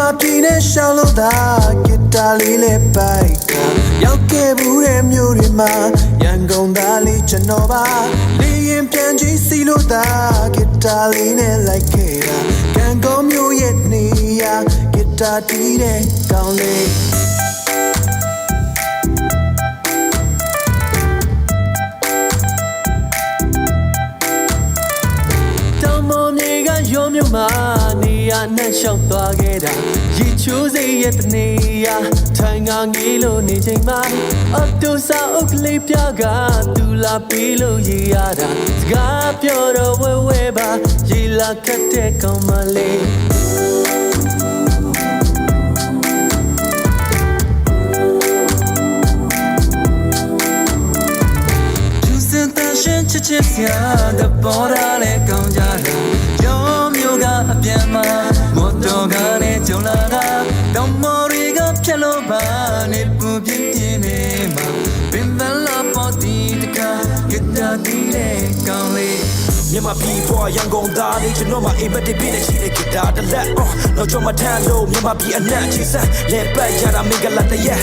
မြန်မာပြည်နဲ့ရှောင်းလို့သာဂီတာလေးနဲ့ပိုက်ကရောက်ခဲ့ဘူးတဲ့မြို့တွေမှာရန်ကုန်သားလေးကျွန်တော်ပါလေရင်ပြန်ကြည့်စီလို့သာဂီတာလေးနဲ့လိုက်ခဲ့တာကံကောင်းမြို့ရဲ့နေရာဂီတာတီးတဲ့ကောင်းလေးရောမြို့မှာနေရနဲ့ရှောက်သွားခဲ့တာရေချိုးစိတ်ရဲ့တနေရာထိုင်ငါငေးလို့နေချိန်မှာအော်တိုစာအုပ်ကလေးပြကသူလာပြီးလို့ရေရတာစကားပြောတော့ဝဲဝဲပါရေလာခတ်တဲ့ကောင်မလေးချစ်ချစ်စရာတပေါ်ရလဲကောင်းကြတာရောမျိုးကအပြန်မှာမော်တော်ကားနဲ့ကြုံလာတာတောင်မော်တွေကဖြတ်လို့ပါနေပူပြင်းပြင်းနေမှာပင်ပန်းလာပေါ်တီတကားဂီတာတီးတဲ့ကောင်းလေးမြန်မာပြည်ပေါ်ရန်ကုန်သားလေးကျွန်တော်မှအိမ်မက်တစ်ပြည့်နဲ့ရှိတဲ့ဂီတာတစ်လက်တော့ကျွန်မထမ်းလို့မြန်မာပြည်အနှံ့ချစ်စမ်းလဲပတ်ရတာမင်္ဂလာတရက်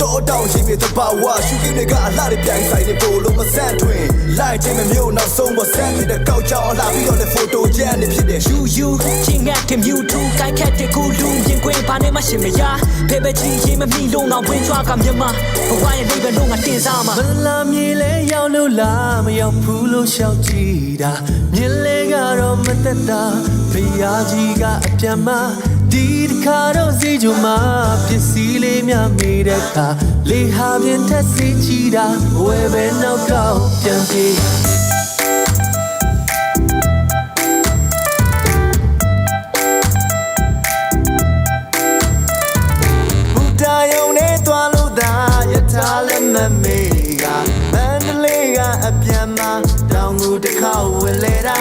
တော်တောင်ရှိပြီတဘာဝရှူကင်းတွေကအလှတွေပြန်ဆိုင်နေပို့လို့မဆန့်ထွင်လိုက်တဲ့မျိုးနောက်ဆုံးမဆန့်တဲ့ကောက်ကြောင်လာပြီးတော့တဲ့ဖိုတိုကျန်နေဖြစ်တဲ့ယူချင်းငတ်တဲ့မြူတူကိုက်ခတ်တဲ့ကိုလူရင်ခွင်ပါနေမှရှင်မရဖေပဲချီရင်မမီလုံးအောင်ဝင်ကြွားကမြန်မာဘဝရဲ့နေပဲလုံးကတင်စားမှာမလာမြေလဲရောက်လို့လားမရောက်ဘူးလို့ရှောက်ကြည့်တာမြင်လဲကတော့မသက်တာဖရာကြီးကအပြန်မှာဒီတခါတော့စီကြမှာပစ္စည်းလေးများမိတဲ့အခါလေဟာပြင်းထက်စီချီတာဝဲပဲနောက်ကောက်ပြန်ပြေးဘူတာယုံနဲ့သွားလို့သာယထာလည်းမမေးကမန္တလေးကအပြန်မှာတောင်ကူတစ်ခေါက်ဝင်လေတာ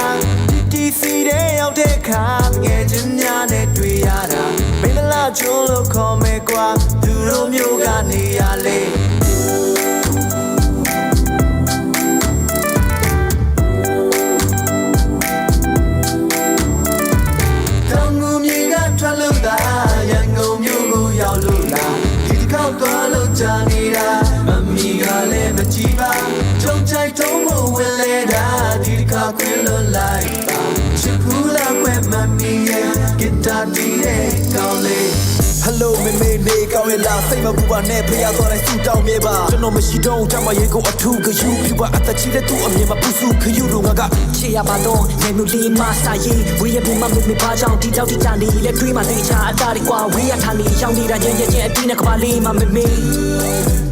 ဒီစီတဲ့ရောက်တဲ့အခါငယ်ချင်းများနဲ့တွေ့ရတာမင်္ဂလာကျိုးလို့ခေါ်မယ်ကွာသူတို့မျိုးကနေရလေတောင်ငူမြေကထွက်လို့သာရန်ကုန်မြို့ကိုရောက်လို့လားဒီတစ်ခေါက်သွားလို့ကြာနေတာမမီကလည်းမကြည့်ပါကြုံချိုက်တုံးကိုဝင်လေတာဒီတစ်ခါခွင့်လို့လိုက်ပါချစ်ဘူးလားကွယ်မမီရဲ့ဂီတာတီးတဲ့ကောင်းလေးHello မေမေလေးကောင်းရဲ့လားစိတ်မပူပါနဲ့ဖျားသွားတဲ့စူတောင်းမြဲပါကျွန်တော်မရှိတော့တမရေကိုအထူးခယူပြပါအသက်ကြီးတဲ့သူအမြင်မပူစုခယူတော့ငါကချေရပါတော့ရေမျိုးလေးမဆိုင်ရေးဝေးရပြမမေပါကြောင့်ဒီကြောက်ဒီကြနေလဲတွေးမှသိချာအတားဒီကွာဝေးရထားနေရောက်နေတာညင်ညင်အတင်းနဲ့ကပါလေးမမေ